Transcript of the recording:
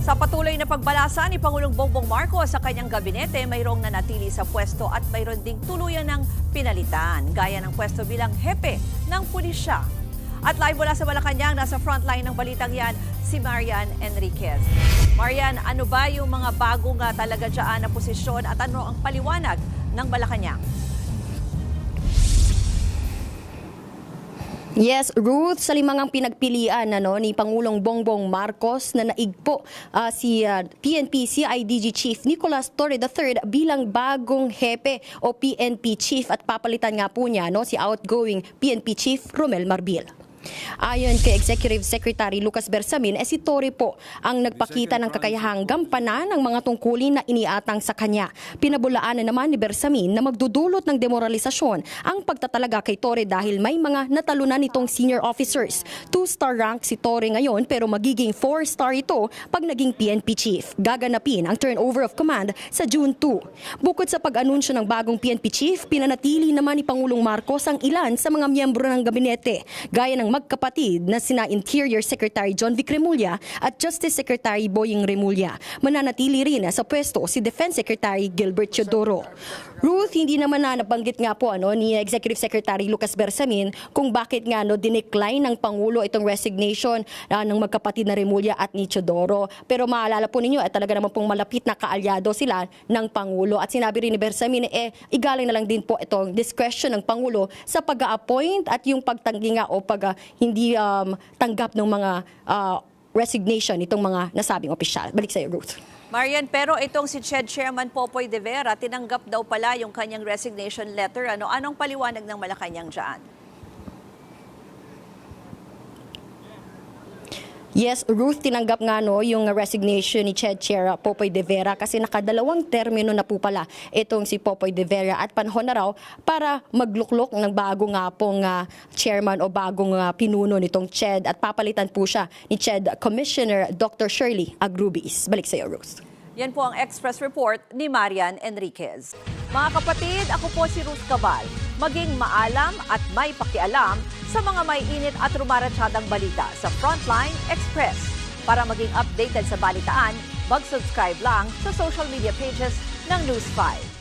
Sa patuloy na pagbalasa ni Pangulong Bongbong Marcos sa kanyang gabinete, mayroong nanatili sa pwesto at mayroon ding tuluyan ng pinalitan, gaya ng pwesto bilang hepe ng pulisya. At live mula sa Malacanang, nasa frontline ng balitang yan, si Marian Enriquez. Marian, ano ba yung mga bagong talaga dyan na posisyon at ano ang paliwanag ng Malacanang? Yes, Ruth, sa limangang pinagpilian ni Pangulong Bongbong Marcos na naigpo si PNP CIDG Chief Nicolas Torre III bilang bagong hepe o PNP Chief at papalitan nga po niya si outgoing PNP Chief Romel Marbil. Ayon kay Executive Secretary Lucas Bersamin, si Torre po ang nagpakita ng kakayahang gampanan ng mga tungkulin na iniatang sa kanya. Pinabulaanan naman ni Bersamin na magdudulot ng demoralisasyon ang pagtatalaga kay Torre dahil may mga natalunan itong senior officers. 2-star rank si Torre ngayon pero magiging 4-star ito pag naging PNP Chief. Gaganapin ang turnover of command sa June 2. Bukod sa pag-anunsyo ng bagong PNP Chief, pinanatili naman ni Pangulong Marcos ang ilan sa mga miyembro ng gabinete, gaya ng magkapatid na sina Interior Secretary John Vic Remulla at Justice Secretary Boying Remulla. Mananatili rin sa pwesto si Defense Secretary Gilbert Teodoro. Ruth, hindi naman nabanggit nga po ni Executive Secretary Lucas Bersamin kung bakit nga dinecline ng Pangulo itong resignation ng magkapatid na Remulla at ni Teodoro. Pero maalala po ninyo, talaga naman pong malapit na kaalyado sila ng Pangulo. At sinabi rin ni Bersamin, igaling na lang din po itong discretion ng Pangulo sa pag-a-appoint at yung pagtanggi nga o hindi tanggap ng mga resignation itong mga nasabing opisyal. Balik sa iyo, Ruth. Marian, pero itong si CHED Chairman Popoy de Vera, tinanggap daw pala yung kanyang resignation letter. Anong paliwanag ng Malacanang dyan? Yes, Ruth, tinanggap nga yung resignation ni CHED Chair Popoy de Vera kasi nakadalawang termino na po pala itong si Popoy de Vera at panahon na raw para magluklok ng bago nga pong chairman o bagong pinuno nitong CHED at papalitan po siya ni CHED Commissioner Dr. Shirley Agrubis. Balik sa iyo, Ruth. Yan po ang Express Report ni Marian Enriquez. Mga kapatid, ako po si Ruth Cabal. Maging maalam at may pakialam sa mga may init at rumaratsadang balita sa Frontline Express. Para maging updated sa balitaan, mag-subscribe lang sa social media pages ng News 5.